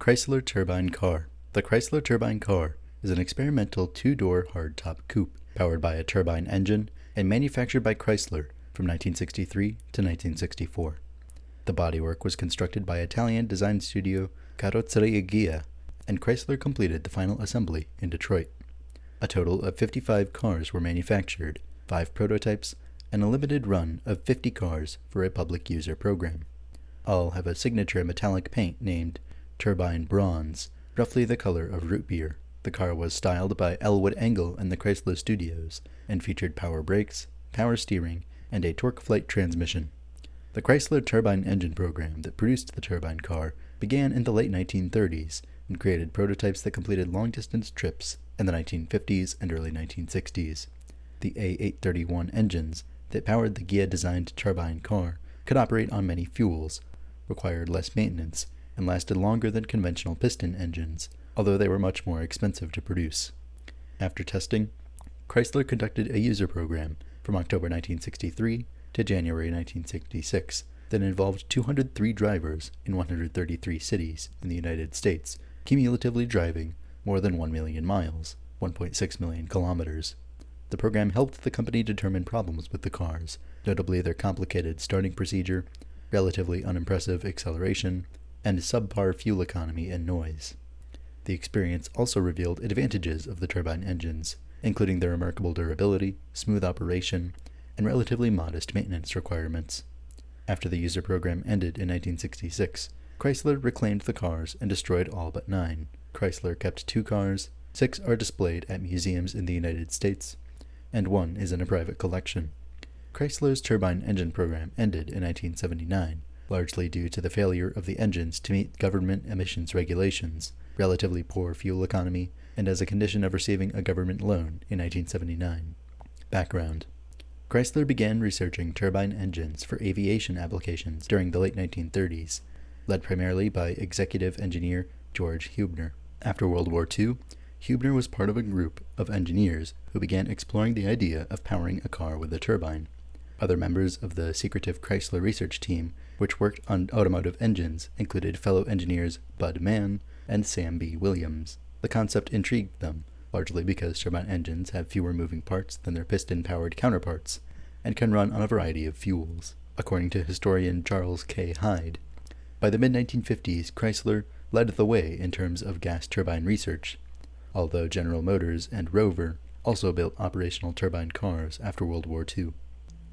Chrysler Turbine Car. The Chrysler Turbine Car is an experimental two-door hardtop coupe powered by a turbine engine and manufactured by Chrysler from 1963 to 1964. The bodywork was constructed by Italian design studio Carrozzeria Ghia, and Chrysler completed the final assembly in Detroit. A total of 55 cars were manufactured, 5 prototypes, and a limited run of 50 cars for a public user program. All have a signature metallic paint named Turbine Bronze, roughly the color of root beer. The car was styled by Elwood Engel and the Chrysler Studios, and featured power brakes, power steering, and a torque flight transmission. The Chrysler turbine engine program that produced the turbine car began in the late 1930s and created prototypes that completed long-distance trips in the 1950s and early 1960s. The A831 engines that powered the Ghia-designed turbine car could operate on many fuels, required less maintenance, and lasted longer than conventional piston engines, although they were much more expensive to produce. After testing, Chrysler conducted a user program from October 1963 to January 1966 that involved 203 drivers in 133 cities in the United States, cumulatively driving more than 1 million miles, 1.6 million kilometers. The program helped the company determine problems with the cars, notably their complicated starting procedure, relatively unimpressive acceleration, and subpar fuel economy and noise. The experience also revealed advantages of the turbine engines, including their remarkable durability, smooth operation, and relatively modest maintenance requirements. After the user program ended in 1966, Chrysler reclaimed the cars and destroyed all but 9. Chrysler kept 2 cars, 6 are displayed at museums in the United States, and 1 is in a private collection. Chrysler's turbine engine program ended in 1979, largely due to the failure of the engines to meet government emissions regulations, relatively poor fuel economy, and as a condition of receiving a government loan in 1979. Background: Chrysler began researching turbine engines for aviation applications during the late 1930s, led primarily by executive engineer George Huebner. After World War II, Huebner was part of a group of engineers who began exploring the idea of powering a car with a turbine. Other members of the secretive Chrysler research team, which worked on automotive engines, included fellow engineers Bud Mann and Sam B. Williams. The concept intrigued them, largely because turbine engines have fewer moving parts than their piston-powered counterparts, and can run on a variety of fuels, according to historian Charles K. Hyde. By the mid-1950s, Chrysler led the way in terms of gas turbine research, although General Motors and Rover also built operational turbine cars after World War II.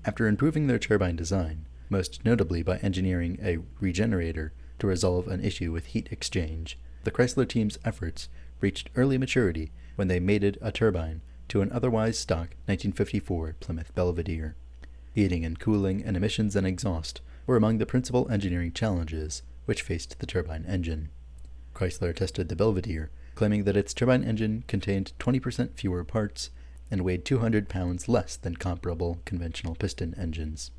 After improving their turbine design, most notably by engineering a regenerator to resolve an issue with heat exchange, the Chrysler team's efforts reached early maturity when they mated a turbine to an otherwise stock 1954 Plymouth Belvedere. Heating and cooling and emissions and exhaust were among the principal engineering challenges which faced the turbine engine. Chrysler tested the Belvedere, claiming that its turbine engine contained 20% fewer parts and weighed 200 pounds less than comparable conventional piston engines.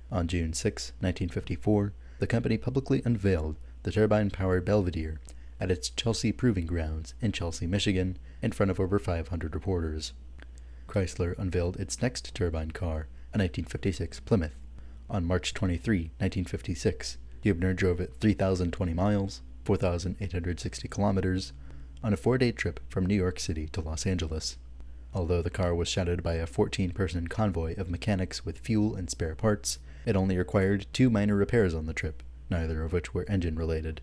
On June 6, 1954, the company publicly unveiled the turbine-powered Belvedere at its Chelsea Proving Grounds in Chelsea, Michigan, in front of over 500 reporters. Chrysler unveiled its next turbine car, a 1956 Plymouth. On March 23, 1956, Huebner drove it 3,020 miles, 4,860 kilometers, on a 4-day trip from New York City to Los Angeles. Although the car was shadowed by a 14-person convoy of mechanics with fuel and spare parts, it only required 2 minor repairs on the trip, neither of which were engine-related.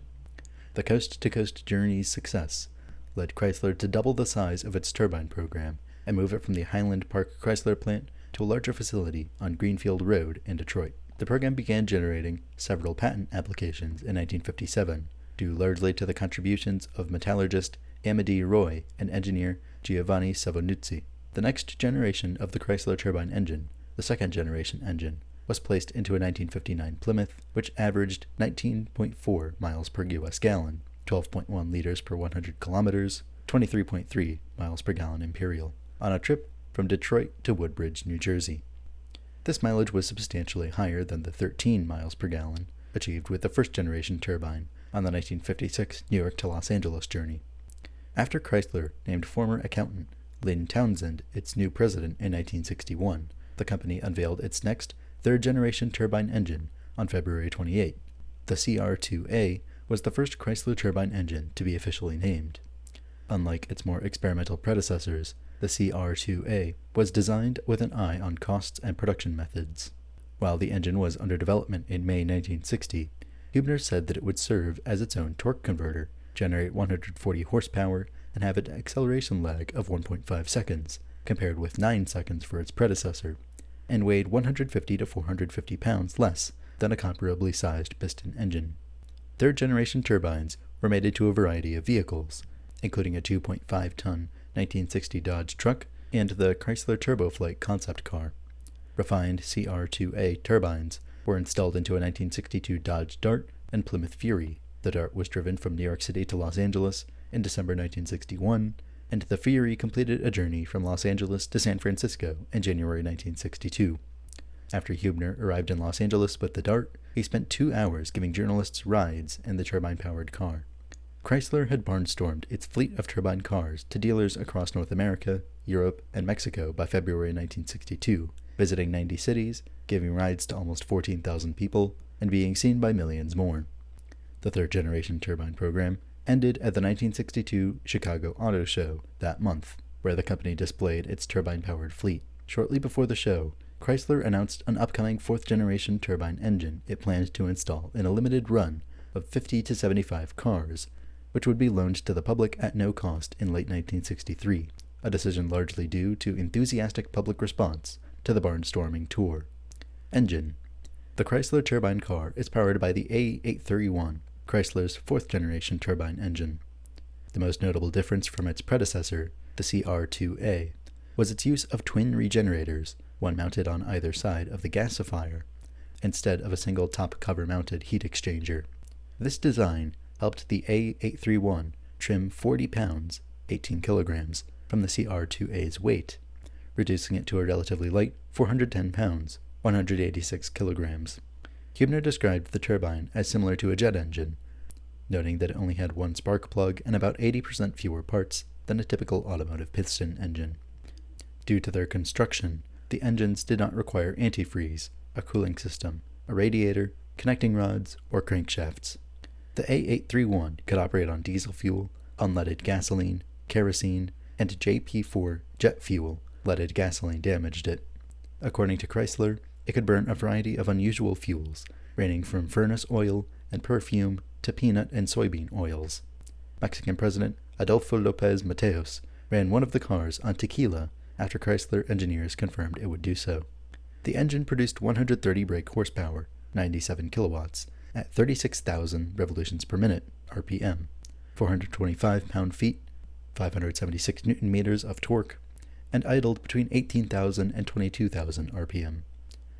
The coast-to-coast journey's success led Chrysler to double the size of its turbine program and move it from the Highland Park Chrysler plant to a larger facility on Greenfield Road in Detroit. The program began generating several patent applications in 1957, due largely to the contributions of metallurgist Amedee Roy and engineer Giovanni Savonuzzi. The next generation of the Chrysler turbine engine, the second-generation engine, was placed into a 1959 Plymouth, which averaged 19.4 miles per U.S. gallon, 12.1 liters per 100 kilometers, 23.3 miles per gallon imperial, on a trip from Detroit to Woodbridge, New Jersey. This mileage was substantially higher than the 13 miles per gallon achieved with the first-generation turbine on the 1956 New York to Los Angeles journey. After Chrysler named former accountant Lynn Townsend its new president in 1961, the company unveiled its next third-generation turbine engine on February 28. The CR2A was the first Chrysler turbine engine to be officially named. Unlike its more experimental predecessors, the CR2A was designed with an eye on costs and production methods. While the engine was under development in May 1960, Hübner said that it would serve as its own torque converter, generate 140 horsepower, and have an acceleration lag of 1.5 seconds, compared with 9 seconds for its predecessor, and weighed 150 to 450 pounds less than a comparably sized piston engine. Third-generation turbines were made into a variety of vehicles, including a 2.5-ton 1960 Dodge truck and the Chrysler Turboflight concept car. Refined CR2A turbines were installed into a 1962 Dodge Dart and Plymouth Fury. The Dart was driven from New York City to Los Angeles in December 1961, and the Fury completed a journey from Los Angeles to San Francisco in January 1962. After Hübner arrived in Los Angeles with the Dart, he spent 2 hours giving journalists rides in the turbine-powered car. Chrysler had barnstormed its fleet of turbine cars to dealers across North America, Europe, and Mexico by February 1962, visiting 90 cities, giving rides to almost 14,000 people, and being seen by millions more. The third-generation turbine program ended at the 1962 Chicago Auto Show that month, where the company displayed its turbine-powered fleet. Shortly before the show, Chrysler announced an upcoming fourth-generation turbine engine it planned to install in a limited run of 50 to 75 cars, which would be loaned to the public at no cost in late 1963, a decision largely due to enthusiastic public response to the barnstorming tour. Engine. The Chrysler Turbine Car is powered by the A831, Chrysler's fourth-generation turbine engine. The most notable difference from its predecessor, the CR2A, was its use of twin regenerators, one mounted on either side of the gasifier, instead of a single top cover-mounted heat exchanger. This design helped the A831 trim 40 pounds, 18 kilograms, from the CR2A's weight, reducing it to a relatively light 410 pounds, 186 kilograms. Hübner described the turbine as similar to a jet engine, noting that it only had one spark plug and about 80% fewer parts than a typical automotive piston engine. Due to their construction, the engines did not require antifreeze, a cooling system, a radiator, connecting rods, or crankshafts. The A831 could operate on diesel fuel, unleaded gasoline, kerosene, and JP4 jet fuel. Leaded gasoline damaged it. According to Chrysler, it could burn a variety of unusual fuels, ranging from furnace oil and perfume to peanut and soybean oils. Mexican President Adolfo López Mateos ran one of the cars on tequila after Chrysler engineers confirmed it would do so. The engine produced 130 brake horsepower, 97 kilowatts, at 36,000 revolutions per minute, RPM, 425 pound-feet, 576 newton-meters of torque, and idled between 18,000 and 22,000 RPM.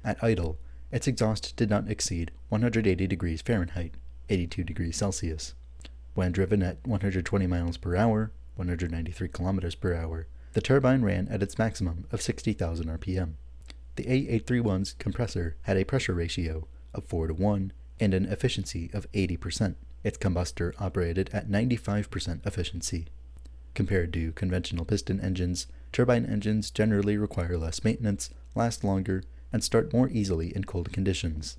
At idle, its exhaust did not exceed 180 degrees Fahrenheit, 82 degrees Celsius. When driven at 120 miles per hour, 193 kilometers per hour, the turbine ran at its maximum of 60,000 RPM. The A831's compressor had a pressure ratio of 4:1 and an efficiency of 80%. Its combustor operated at 95% efficiency. Compared to conventional piston engines, turbine engines generally require less maintenance, last longer, and start more easily in cold conditions.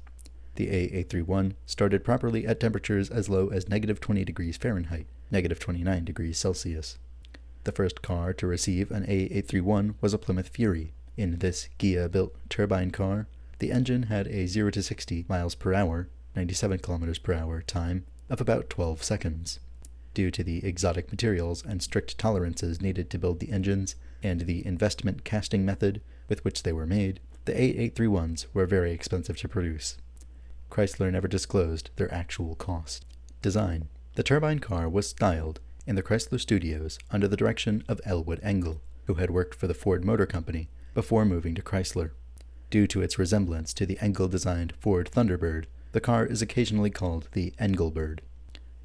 The A831 started properly at temperatures as low as -20 degrees Fahrenheit, -29 degrees Celsius. The first car to receive an A831 was a Plymouth Fury. In this Ghia-built turbine car, the engine had a 0 to 60 miles per hour, 97 kilometers per hour time of about 12 seconds. Due to the exotic materials and strict tolerances needed to build the engines and the investment casting method with which they were made, the A831s were very expensive to produce. Chrysler never disclosed their actual cost. Design. The turbine car was styled in the Chrysler studios under the direction of Elwood Engel, who had worked for the Ford Motor Company before moving to Chrysler. Due to its resemblance to the Engel-designed Ford Thunderbird, the car is occasionally called the Engelbird.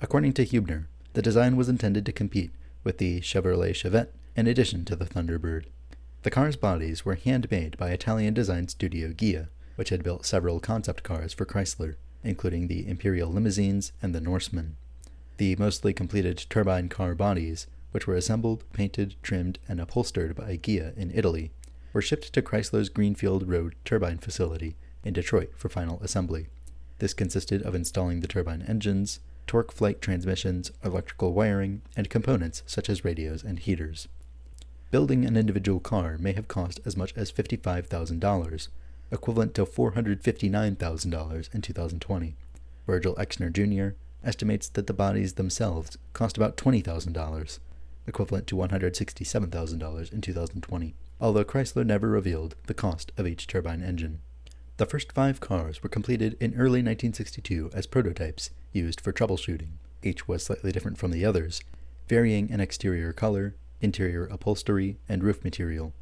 According to Hübner, the design was intended to compete with the Chevrolet Chevette in addition to the Thunderbird. The car's bodies were handmade by Italian design studio Ghia, which had built several concept cars for Chrysler, including the Imperial limousines and the Norseman. The mostly completed turbine car bodies, which were assembled, painted, trimmed, and upholstered by Ghia in Italy, were shipped to Chrysler's Greenfield Road turbine facility in Detroit for final assembly. This consisted of installing the turbine engines, torque flight transmissions, electrical wiring, and components such as radios and heaters. Building an individual car may have cost as much as $55,000, equivalent to $459,000 in 2020. Virgil Exner Jr. estimates that the bodies themselves cost about $20,000, equivalent to $167,000 in 2020, although Chrysler never revealed the cost of each turbine engine. The first 5 cars were completed in early 1962 as prototypes used for troubleshooting. Each was slightly different from the others, varying in exterior color, interior upholstery, and roof material.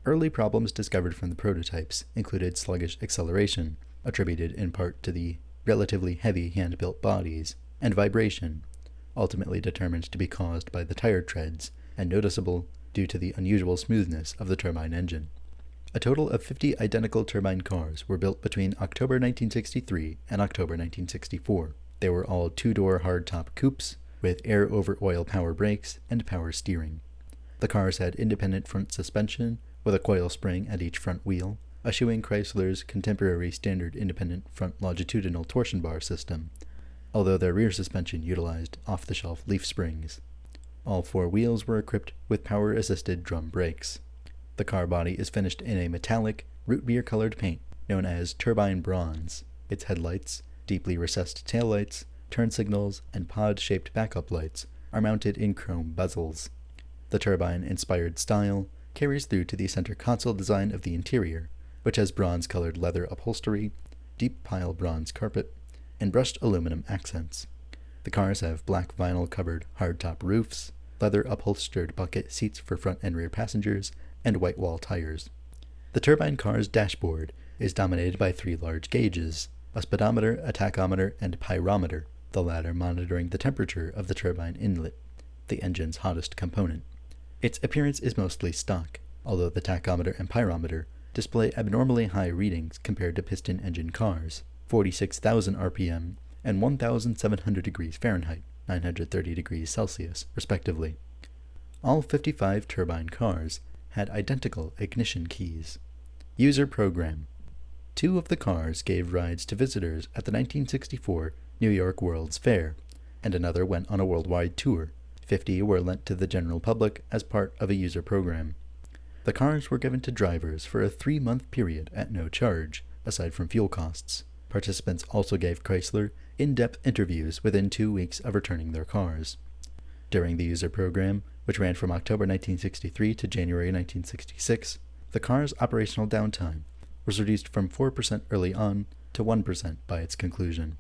Early problems discovered from the prototypes included sluggish acceleration, attributed in part to the relatively heavy hand-built bodies, and vibration, ultimately determined to be caused by the tire treads and noticeable due to the unusual smoothness of the turbine engine. A total of 50 identical turbine cars were built between October 1963 and October 1964. They were all 2-door hardtop coupes with air-over-oil power brakes and power steering. The cars had independent front suspension with a coil spring at each front wheel, eschewing Chrysler's contemporary standard independent front longitudinal torsion bar system, although their rear suspension utilized off-the-shelf leaf springs. All 4 wheels were equipped with power-assisted drum brakes. The car body is finished in a metallic, root beer-colored paint known as turbine bronze. Its headlights, deeply recessed taillights, turn signals, and pod-shaped backup lights are mounted in chrome bezels. The turbine-inspired style carries through to the center console design of the interior, which has bronze-colored leather upholstery, deep pile bronze carpet, and brushed aluminum accents. The cars have black vinyl-covered hardtop roofs, leather-upholstered bucket seats for front and rear passengers, and white wall tires. The turbine car's dashboard is dominated by 3 large gauges, a speedometer, a tachometer, and pyrometer, the latter monitoring the temperature of the turbine inlet, the engine's hottest component. Its appearance is mostly stock, although the tachometer and pyrometer display abnormally high readings compared to piston engine cars, 46,000 RPM and 1,700 degrees Fahrenheit, 930 degrees Celsius, respectively. All 55 turbine cars had identical ignition keys. User program. 2 of the cars gave rides to visitors at the 1964 New York World's Fair, and another went on a worldwide tour. 50 were lent to the general public as part of a user program. The cars were given to drivers for a 3-month period at no charge, aside from fuel costs. Participants also gave Chrysler in-depth interviews within 2 weeks of returning their cars. During the user program, which ran from October 1963 to January 1966, the car's operational downtime was reduced from 4% early on to 1% by its conclusion.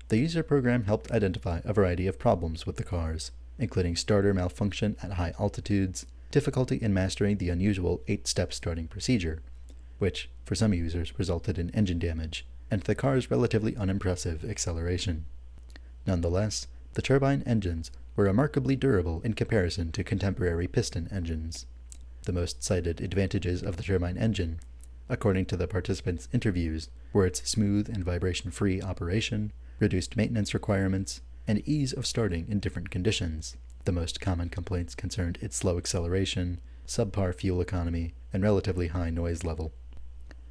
The user program helped identify a variety of problems with the cars, including starter malfunction at high altitudes, difficulty in mastering the unusual 8-step starting procedure, which, for some users, resulted in engine damage, and the car's relatively unimpressive acceleration. Nonetheless, the turbine engines were remarkably durable in comparison to contemporary piston engines. The most cited advantages of the turbine engine, according to the participants' interviews, were its smooth and vibration-free operation, reduced maintenance requirements, and ease of starting in different conditions. The most common complaints concerned its slow acceleration, subpar fuel economy, and relatively high noise level.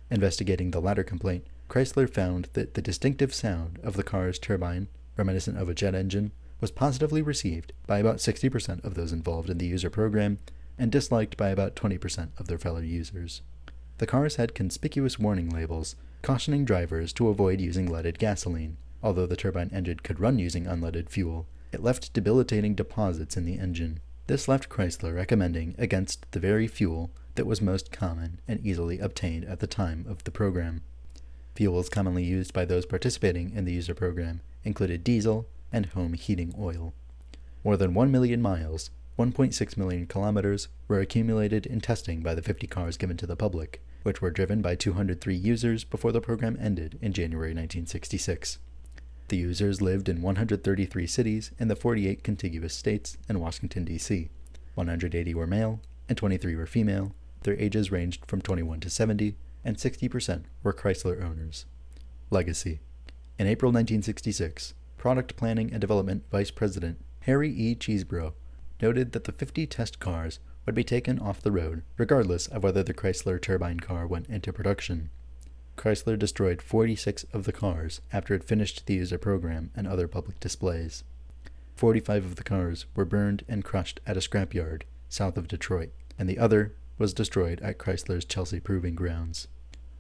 Investigating the latter complaint, Chrysler found that the distinctive sound of the car's turbine, reminiscent of a jet engine, was positively received by about 60% of those involved in the user program and disliked by about 20% of their fellow users. The cars had conspicuous warning labels cautioning drivers to avoid using leaded gasoline. Although the turbine engine could run using unleaded fuel, it left debilitating deposits in the engine. This left Chrysler recommending against the very fuel that was most common and easily obtained at the time of the program. Fuels commonly used by those participating in the user program included diesel and home heating oil. More than 1 million miles, 1.6 million kilometers, were accumulated in testing by the 50 cars given to the public, which were driven by 203 users before the program ended in January 1966. The users lived in 133 cities in the 48 contiguous states and Washington, D.C. 180 were male and 23 were female. Their ages ranged from 21 to 70, and 60% were Chrysler owners. Legacy. In April 1966, Product Planning and Development Vice President Harry E. Cheeseborough noted that the 50 test cars would be taken off the road regardless of whether the Chrysler Turbine Car went into production. Chrysler destroyed 46 of the cars after it finished the user program and other public displays. 45 of the cars were burned and crushed at a scrapyard south of Detroit, and the other was destroyed at Chrysler's Chelsea Proving Grounds.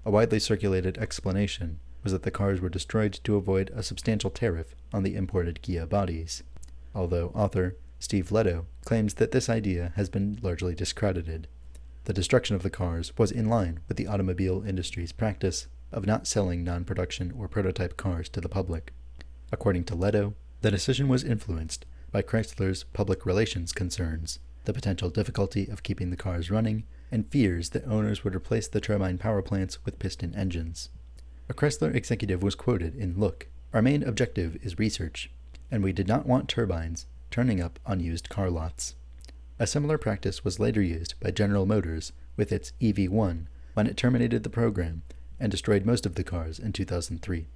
A widely circulated explanation was that the cars were destroyed to avoid a substantial tariff on the imported Ghia bodies, although author Steve Leto claims that this idea has been largely discredited. The destruction of the cars was in line with the automobile industry's practice of not selling non-production or prototype cars to the public. According to Leto, the decision was influenced by Chrysler's public relations concerns, the potential difficulty of keeping the cars running, and fears that owners would replace the turbine power plants with piston engines. A Chrysler executive was quoted in Look, "Our main objective is research, and we did not want turbines turning up on used car lots." A similar practice was later used by General Motors with its EV1 when it terminated the program and destroyed most of the cars in 2003.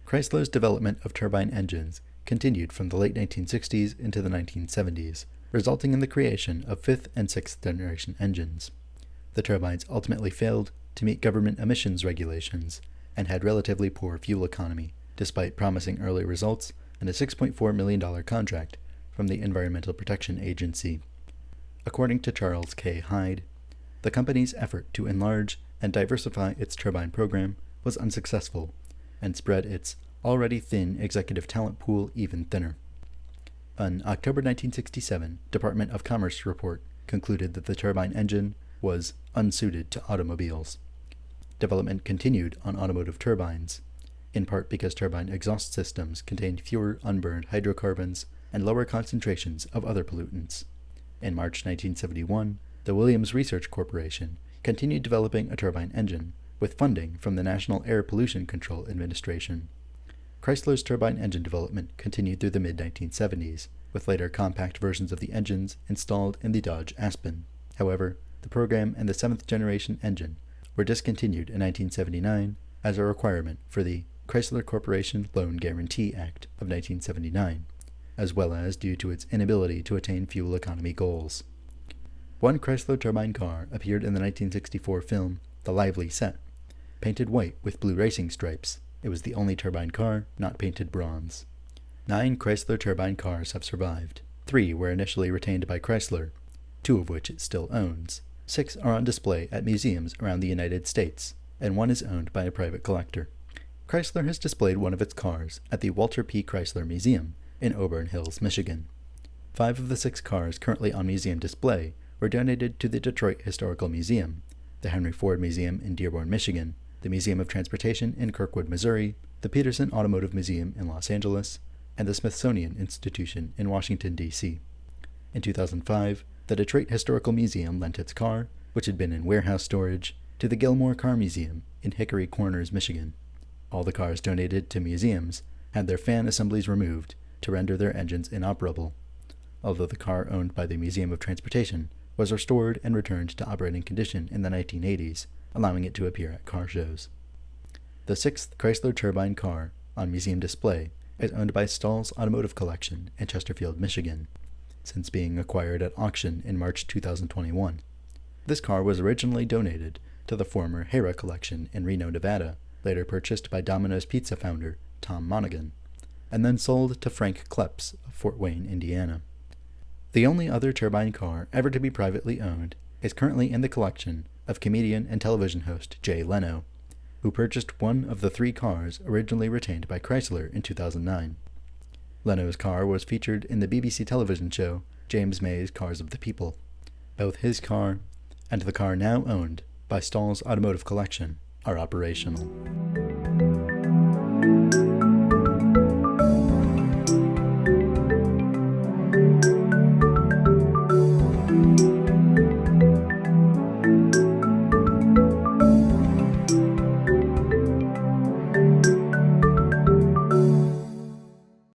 Chrysler's development of turbine engines continued from the late 1960s into the 1970s, resulting in the creation of fifth and sixth generation engines. The turbines ultimately failed to meet government emissions regulations and had relatively poor fuel economy, despite promising early results and a $6.4 million contract from the Environmental Protection Agency. According to Charles K. Hyde, the company's effort to enlarge and diversify its turbine program was unsuccessful and spread its already thin executive talent pool even thinner. An October 1967 Department of Commerce report concluded that the turbine engine was unsuited to automobiles. Development continued on automotive turbines, in part because turbine exhaust systems contained fewer unburned hydrocarbons and lower concentrations of other pollutants. In March 1971, the Williams Research Corporation continued developing a turbine engine with funding from the National Air Pollution Control Administration. Chrysler's turbine engine development continued through the mid-1970s, with later compact versions of the engines installed in the Dodge Aspen. However, the program and the seventh-generation engine were discontinued in 1979 as a requirement for the Chrysler Corporation Loan Guarantee Act of 1979, as well as due to its inability to attain fuel economy goals. One Chrysler turbine car appeared in the 1964 film The Lively Set, painted white with blue racing stripes. It was the only turbine car not painted bronze. 9 Chrysler turbine cars have survived. 3 were initially retained by Chrysler, 2 of which it still owns. 6 are on display at museums around the United States, and 1 is owned by a private collector. Chrysler has displayed one of its cars at the Walter P. Chrysler Museum in Auburn Hills, Michigan. 5 of the 6 cars currently on museum display were donated to the Detroit Historical Museum, the Henry Ford Museum in Dearborn, Michigan, the Museum of Transportation in Kirkwood, Missouri, the Peterson Automotive Museum in Los Angeles, and the Smithsonian Institution in Washington, D.C. In 2005, the Detroit Historical Museum lent its car, which had been in warehouse storage, to the Gilmore Car Museum in Hickory Corners, Michigan. All the cars donated to museums had their fan assemblies removed to render their engines inoperable, although the car owned by the Museum of Transportation was restored and returned to operating condition in the 1980s, allowing it to appear at car shows. The 6th Chrysler turbine car on museum display is owned by Stahl's Automotive Collection in Chesterfield, Michigan, since being acquired at auction in March 2021. This car was originally donated to the former Hera Collection in Reno, Nevada, later purchased by Domino's Pizza founder Tom Monaghan, and then sold to Frank Kleps of Fort Wayne, Indiana. The only other turbine car ever to be privately owned is currently in the collection of comedian and television host Jay Leno, who purchased one of the 3 cars originally retained by Chrysler in 2009. Leno's car was featured in the BBC television show James May's Cars of the People. Both his car and the car now owned by Stahl's Automotive Collection are operational.